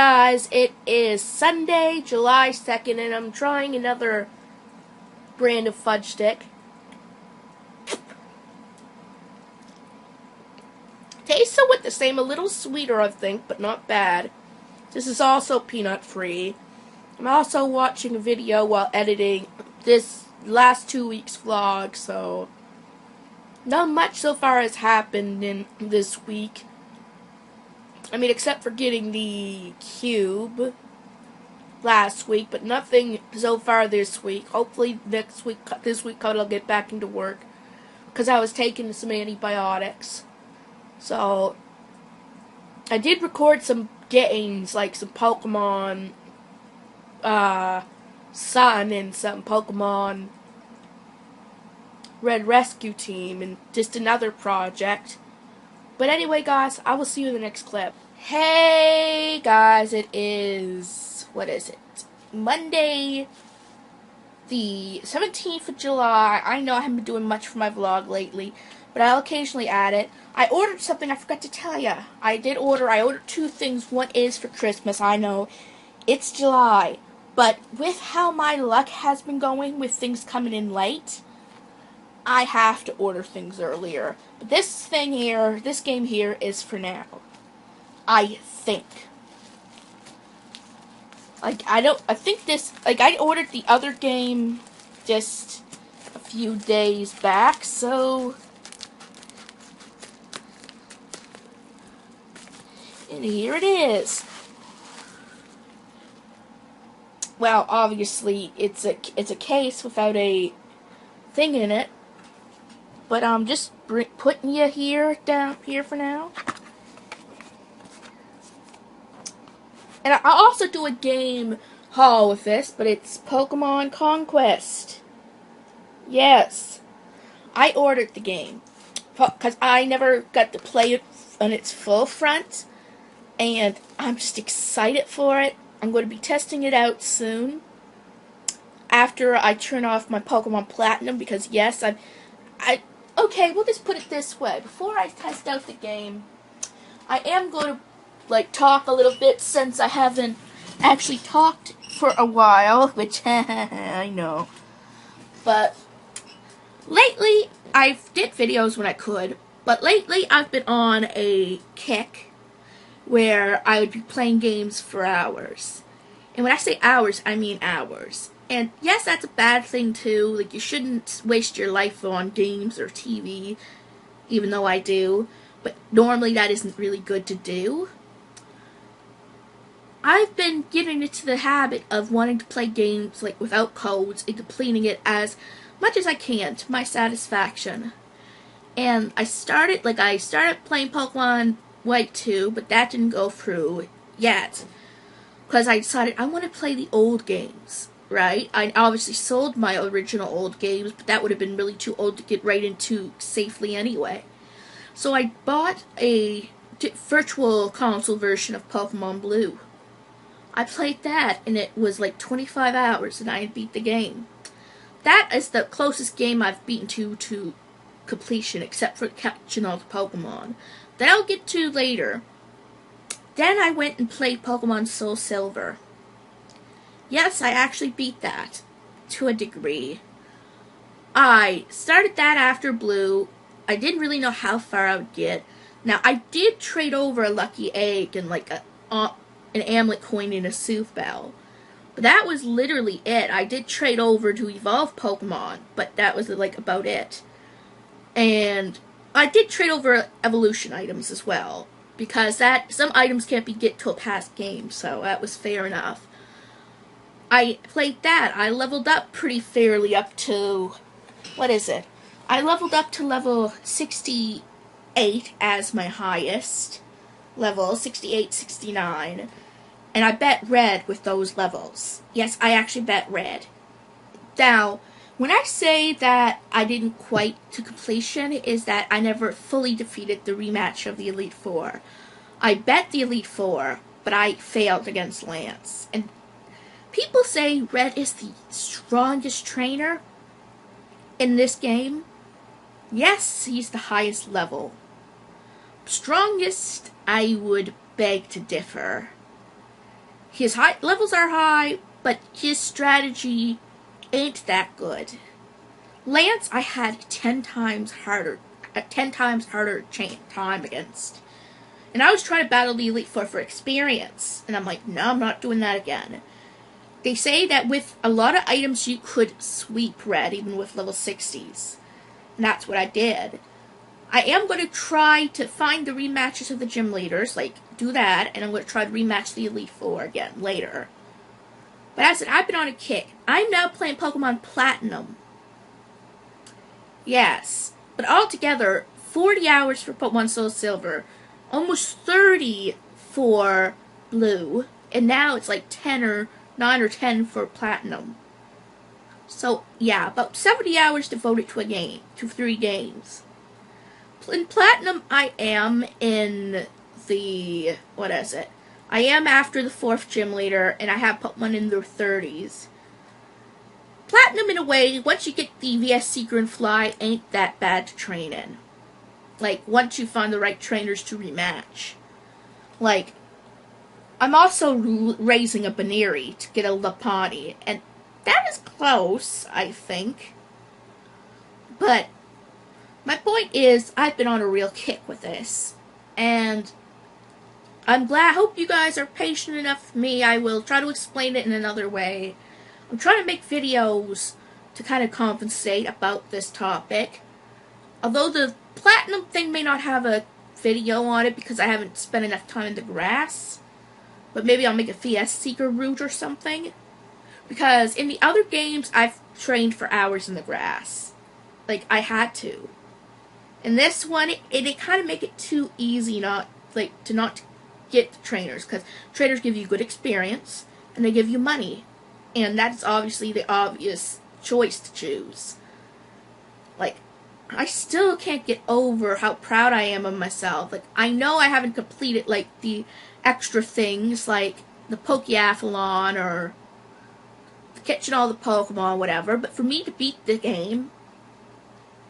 guys, it is Sunday, July 2nd, and I'm trying another brand of fudge stick. Tastes somewhat the same, a little sweeter I think, but not bad. This is also peanut free. I'm also watching a video while editing this last 2 weeks vlog, so not much so far has happened in this week. I mean, except for getting the cube last week, but nothing so far this week. Hopefully this week I'll get back into work, because I was taking some antibiotics. So, I did record some games, like some Pokemon Sun and some Pokemon Red Rescue Team, and just another project. But anyway, guys, I will see you in the next clip. Hey, guys, it is, what is it? Monday, the 17th of July. I know I haven't been doing much for my vlog lately, but I'll occasionally add it. I ordered something I forgot to tell ya. I ordered two things. One is for Christmas, I know. It's July. But with how my luck has been going with things coming in late, I have to order things earlier. But this thing here, this game here, is for now. I think. I ordered the other game just a few days back, so. And here it is. Well, obviously, it's a case without a thing in it. But I'm just putting you down here for now. And I'll also do a game haul with this, but it's Pokemon Conquest. Yes. I ordered the game, because I never got to play it on its full front. And I'm just excited for it. I'm going to be testing it out soon, after I turn off my Pokemon Platinum, because yes, okay, we'll just put it this way. Before I test out the game, I am going to, talk a little bit, since I haven't actually talked for a while, which, I know. But, lately, I did videos when I could, but lately I've been on a kick where I would be playing games for hours. And when I say hours, I mean hours. And yes, that's a bad thing too. You shouldn't waste your life on games or TV, even though I do. But normally that isn't really good to do. I've been getting into the habit of wanting to play games without codes and completing it as much as I can to my satisfaction. And I started playing Pokemon White 2, but that didn't go through yet, because I decided I want to play the old games, right? I obviously sold my original old games, but that would have been really too old to get right into safely anyway. So I bought a virtual console version of Pokemon Blue. I played that, and it was 25 hours, and I had beat the game. That is the closest game I've beaten to completion, except for catching all the Pokemon. That I'll get to later. Then I went and played Pokemon Soul Silver. Yes, I actually beat that, to a degree. I started that after Blue. I didn't really know how far I would get. Now, I did trade over a Lucky Egg and an Amulet Coin and a Sooth Bell. But that was literally it. I did trade over to evolve Pokemon, but that was about it. And I did trade over evolution items as well, because some items can't be get till past games, so that was fair enough. I played that. I leveled up pretty fairly up to, what is it? I leveled up to level 68 as my highest level, 68, 69, and I bet red with those levels. Yes, I actually bet red. Now, when I say that I didn't quite to completion, is that I never fully defeated the rematch of the Elite Four. I bet the Elite Four, but I failed against Lance. And people say Red is the strongest trainer in this game. Yes, he's the highest level. Strongest, I would beg to differ. His high levels are high, but his strategy ain't that good. Lance, I had 10 times harder time against. And I was trying to battle the Elite Four for experience. And I'm like, no, I'm not doing that again. They say that with a lot of items you could sweep red, even with level 60s. And that's what I did. I am going to try to find the rematches of the gym leaders, like, do that, and I'm going to try to rematch the Elite Four again later. But as I said, I've been on a kick. I'm now playing Pokemon Platinum. Yes. But altogether, 40 hours for Pokemon Soul Silver, almost 30 for Blue, and now it's like 9 or 10 for Platinum. So, yeah, about 70 hours devoted to 3 games. In Platinum, I am in the, I am after the 4th gym leader, and I have Pokemon in their 30s. Platinum, in a way, once you get the VS Seeker and Fly, ain't that bad to train in. Like, once you find the right trainers to rematch. Like, I'm also raising a Baneri to get a Lopunny, and that is close, I think. But my point is, I've been on a real kick with this, and I'm glad. I hope you guys are patient enough with me. I will try to explain it in another way. I'm trying to make videos to kind of compensate about this topic. Although the Platinum thing may not have a video on it because I haven't spent enough time in the grass. But maybe I'll make a VS Seeker route or something. Because in the other games, I've trained for hours in the grass. Like, I had to. In this one, it kind of make it too easy to not get the trainers. Because trainers give you good experience, and they give you money. And that's obviously the obvious choice to choose. Like, I still can't get over how proud I am of myself. Like, I know I haven't completed, like, the extra things, like the Pokeathlon or catching all the Pokemon, whatever. But for me to beat the game,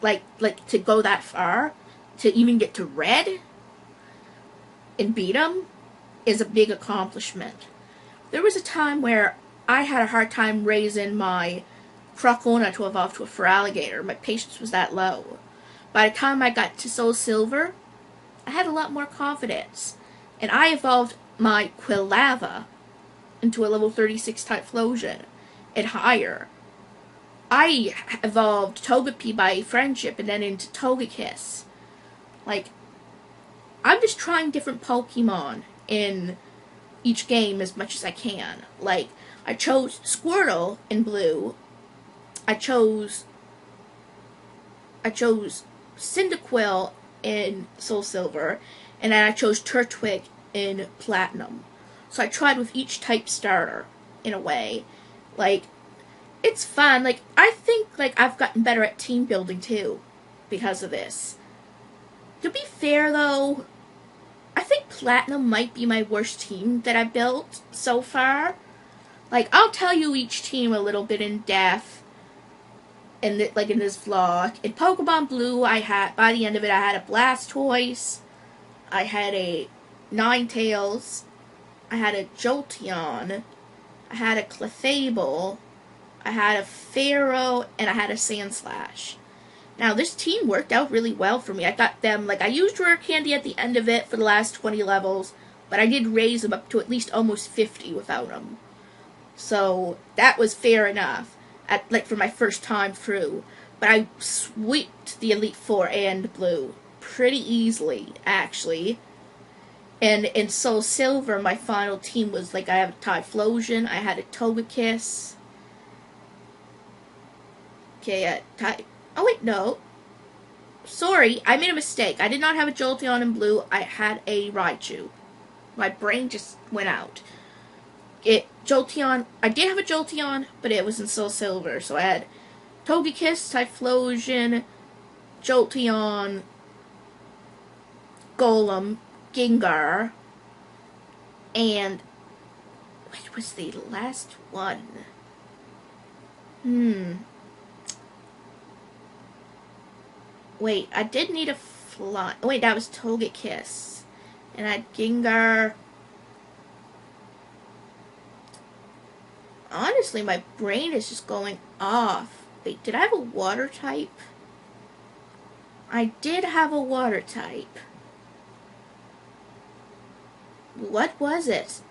like to go that far, to even get to Red and beat them, is a big accomplishment. There was a time where I had a hard time raising my Crocona to evolve to a Feraligatr. My patience was that low. By the time I got to Soul Silver, I had a lot more confidence. And I evolved my Quilava into a level 36 Typhlosion and higher. I evolved Togepi by Friendship and then into Togekiss. Like, I'm just trying different Pokemon in each game as much as I can. Like, I chose Squirtle in Blue. I chose Cyndaquil in Soul Silver, and then I chose Turtwig in Platinum. So I tried with each type starter, in a way. Like, it's fun. Like, I think, like, I've gotten better at team building, too, because of this. To be fair, though, I think Platinum might be my worst team that I've built so far. Like, I'll tell you each team a little bit in depth, in this vlog. In Pokemon Blue, by the end of it, I had a Blastoise, I had a Ninetales, I had a Jolteon, I had a Clefable, I had a Pharaoh, and I had a Sandslash. Now, this team worked out really well for me. I got them, like, I used Rare Candy at the end of it for the last 20 levels, but I did raise them up to at least almost 50 without them. So, that was fair enough, for my first time through. But I sweeped the Elite Four and Blue pretty easily, actually. And in Soul Silver, my final team was, like, I have a Typhlosion, I had a Togekiss. Okay, oh wait, no. Sorry, I made a mistake. I did not have a Jolteon in Blue, I had a Raichu. My brain just went out. Jolteon, I did have a Jolteon, but it was in Soul Silver, so I had Togekiss, Typhlosion, Jolteon, Golem, Gengar, and what was the last one? Wait, I did need a fly. Wait, that was Togekiss. And I had Gengar. seriously, my brain is just going off. Wait, did I have a water type? I did have a water type. What was it?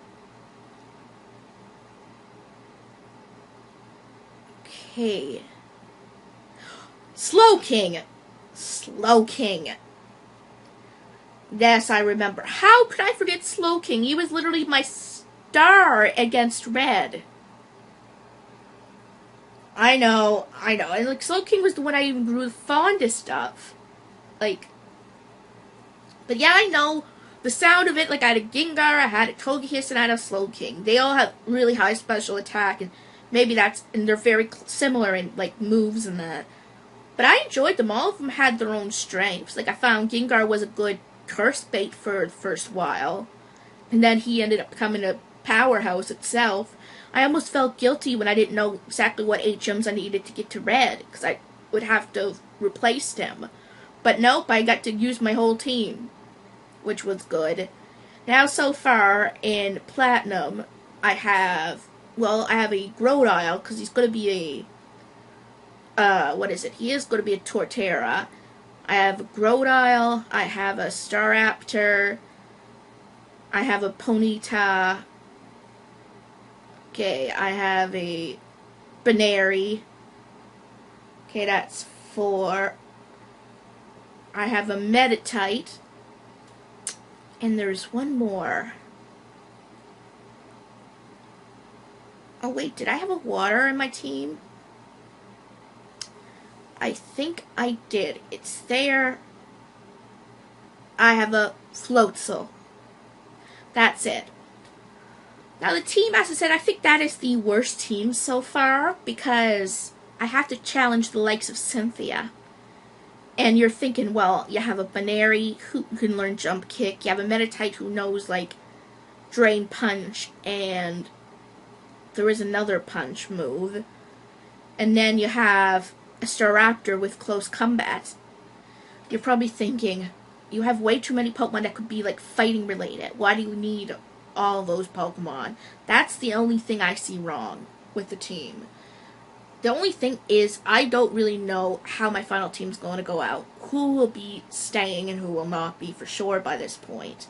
Okay. Slowking! Slowking. Yes, I remember. How could I forget Slowking? He was literally my star against Red. I know. And like Slowking was the one I even grew the fondest of. Like, but yeah, I know the sound of it. Like, I had a Gengar, I had a Togekiss, and I had a Slowking. They all have really high special attack, and maybe and they're very similar in like moves and that. But I enjoyed them. All of them had their own strengths. Like, I found Gengar was a good curse bait for the first while, and then he ended up becoming a powerhouse itself. I almost felt guilty when I didn't know exactly what HMs I needed to get to Red, because I would have to have replaced him. But nope, I got to use my whole team, which was good. Now, so far in Platinum, I have a Grodile, because he's going to be he is going to be a Torterra. I have a Grodile, I have a Staraptor, I have a Ponyta. Okay, I have a Banary. Okay, that's 4. I have a Meditite. And there's one more. Oh wait, did I have a water in my team? I think I did. It's there. I have a Floatzel. That's it. Now the team, as I said, I think that is the worst team so far, because I have to challenge the likes of Cynthia. And you're thinking, well, you have a Banary who can learn Jump Kick, you have a Meditite who knows, like, Drain Punch, and there is another punch move. And then you have a Staraptor with Close Combat. You're probably thinking, you have way too many Pokemon that could be, like, fighting related. Why do you need all those Pokemon? That's the only thing I see wrong with the team. The only thing is, I don't really know how my final team's going to go out. Who will be staying and who will not be for sure by this point.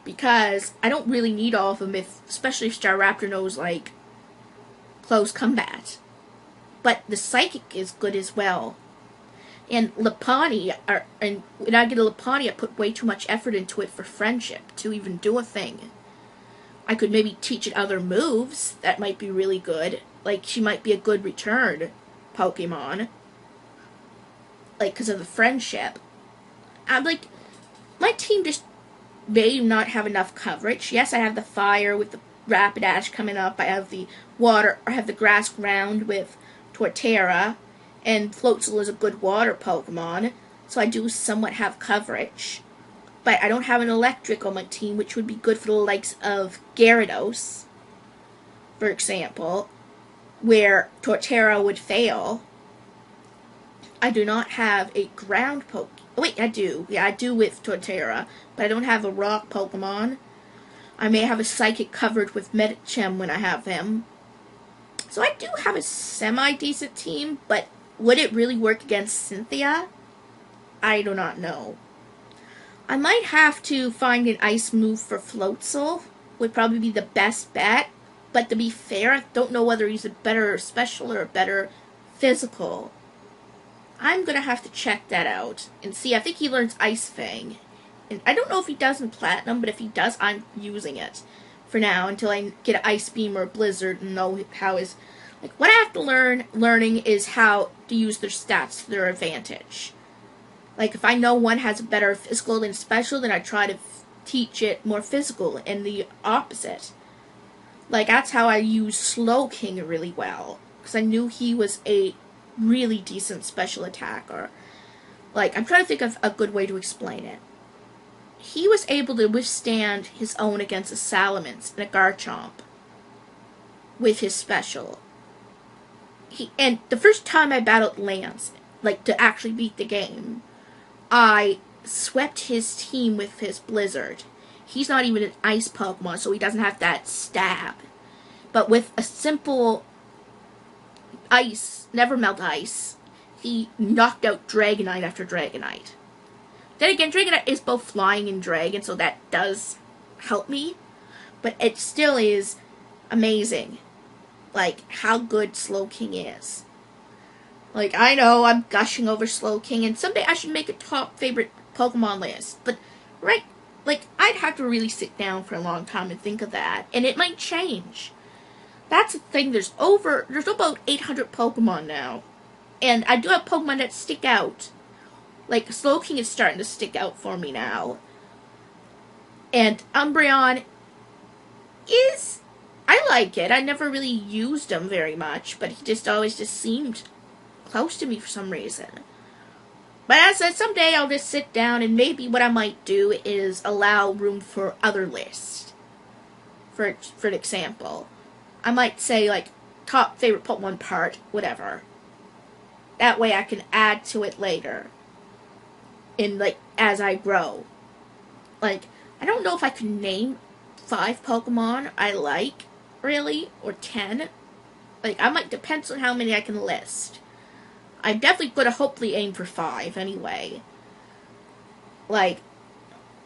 Because I don't really need all of them, especially if Staraptor knows, like, Close Combat. But the Psychic is good as well. And Lopunny, and when I get a Lopunny, I put way too much effort into it for friendship to even do a thing. I could maybe teach it other moves that might be really good. Like, she might be a good return Pokemon. Like, because of the friendship. I'm like, my team just may not have enough coverage. Yes, I have the fire with the Rapidash coming up. I have the water, I have the grass ground with Torterra. And Floatzel is a good water Pokemon. So I do somewhat have coverage. But I don't have an electric on my team, which would be good for the likes of Gyarados, for example, where Torterra would fail. I do not have a ground Pokemon. Oh, wait, I do. Yeah, I do with Torterra, but I don't have a rock Pokemon. I may have a Psychic covered with Medicham when I have him. So I do have a semi-decent team, but would it really work against Cynthia? I do not know. I might have to find an ice move for Floatzel. Would probably be the best bet. But to be fair, I don't know whether he's a better special or a better physical. I'm going to have to check that out and see. I think he learns Ice Fang. And I don't know if he does in Platinum, but if he does, I'm using it for now until I get an Ice Beam or a Blizzard and know how his... Like, what I have to learning is how to use their stats to their advantage. Like, if I know one has a better physical than special, then I try to teach it more physical, and the opposite. Like, that's how I use Slowking really well, because I knew he was a really decent special attacker. Like, I'm trying to think of a good way to explain it. He was able to withstand his own against a Salamence and a Garchomp with his special. And the first time I battled Lance, like, to actually beat the game, I swept his team with his Blizzard. He's not even an ice Pokemon, so he doesn't have that stab. But with a simple ice, never melt ice. He knocked out Dragonite after Dragonite. Then again, Dragonite is both flying and dragon, so that does help me. But it still is amazing, like, how good Slowking is. Like, I know I'm gushing over Slowking, and someday I should make a top favorite Pokemon list. But, right, like, I'd have to really sit down for a long time and think of that. And it might change. That's the thing, there's about 800 Pokemon now. And I do have Pokemon that stick out. Like, Slowking is starting to stick out for me now. And Umbreon is... I like it. I never really used him very much, but he just always just seemed close to me for some reason. But as I said, someday I'll just sit down, and maybe what I might do is allow room for other lists. For an example, I might say, like, top favorite Pokemon part, whatever. That way I can add to it later. In, like, as I grow. Like, I don't know if I can name 5 Pokemon I like, really, or 10. Like, I might, depends on how many I can list. I'm definitely going to hopefully aim for 5, anyway. Like,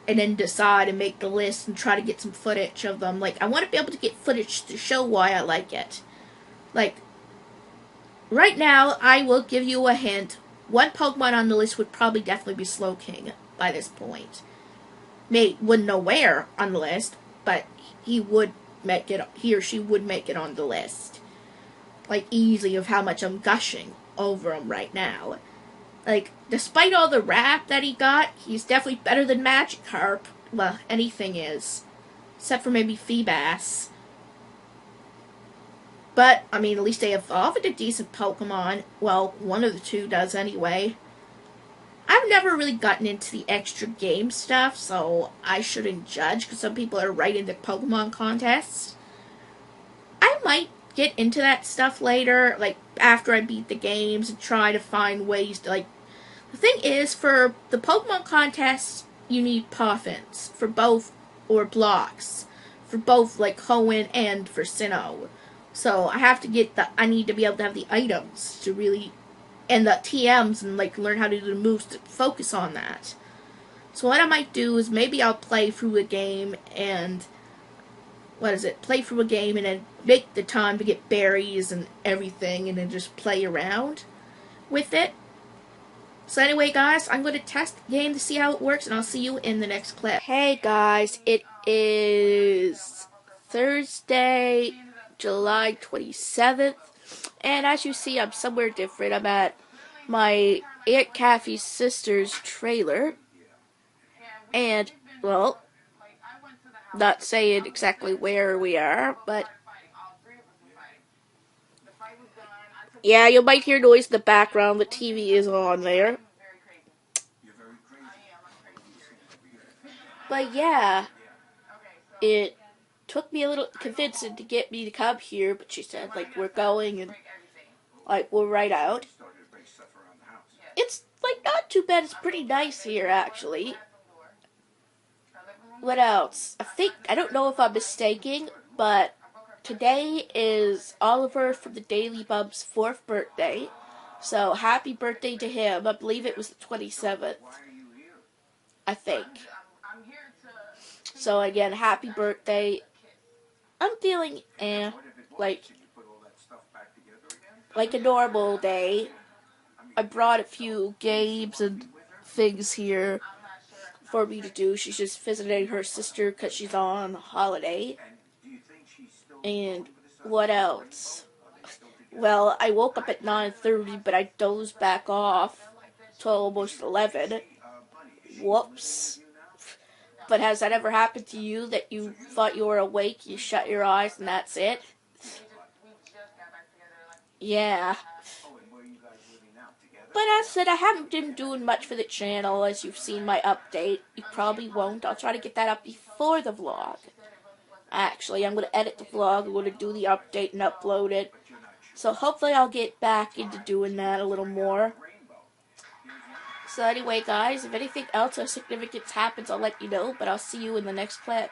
and then decide and make the list and try to get some footage of them. Like, I want to be able to get footage to show why I like it. Like, right now, I will give you a hint. One Pokemon on the list would probably definitely be Slowking by this point. Wouldn't know where on the list, but he or she would make it on the list. Like, easily, of how much I'm gushing over him right now. Like, despite all the rap that he got, he's definitely better than Magikarp. Well, anything is. Except for maybe Feebas. But, I mean, at least they evolved a decent Pokemon. Well, one of the two does anyway. I've never really gotten into the extra game stuff, so I shouldn't judge, because some people are right into Pokemon contests. I might get into that stuff later, like, after I beat the games, and try to find ways to, like... The thing is, for the Pokemon contests, you need Poffins, for both, or blocks, for both, like, Hoenn and for Sinnoh. So, I need to be able to have the items to really, and the TMs, and, like, learn how to do the moves to focus on that. So what I might do is maybe I'll play through a game and, play through a game and then make the time to get berries and everything and then just play around with it. So anyway, guys, I'm going to test the game to see how it works, and I'll see you in the next clip. Hey, guys, it is Thursday, July 27th, and as you see, I'm somewhere different. I'm at my Aunt Kathy's sister's trailer, and, well, not saying exactly where we are, but yeah, you might hear noise in the background. The TV is on there. But yeah, it took me a little convincing to get me to come here, but she said, like, we're going, and, like, we're right out. It's, like, not too bad. It's pretty nice here, actually. What else? I don't know if I'm mistaken, but today is Oliver from the Daily Bum's 4th birthday. So, happy birthday to him. I believe it was the 27th. I think. So, again, happy birthday. I'm feeling, like a normal day. I brought a few games and things here for me to do. She's just visiting her sister because she's on holiday. And what else? Well, I woke up at 9:30, but I dozed back off till almost 11. Whoops. But has that ever happened to you, that you thought you were awake, you shut your eyes, and that's it? Yeah. But as I said, I haven't been doing much for the channel, as you've seen my update. You probably won't. I'll try to get that up before the vlog. Actually, I'm going to edit the vlog, I'm going to do the update and upload it. So hopefully I'll get back into doing that a little more. So anyway, guys, if anything else of significance happens, I'll let you know, but I'll see you in the next clip.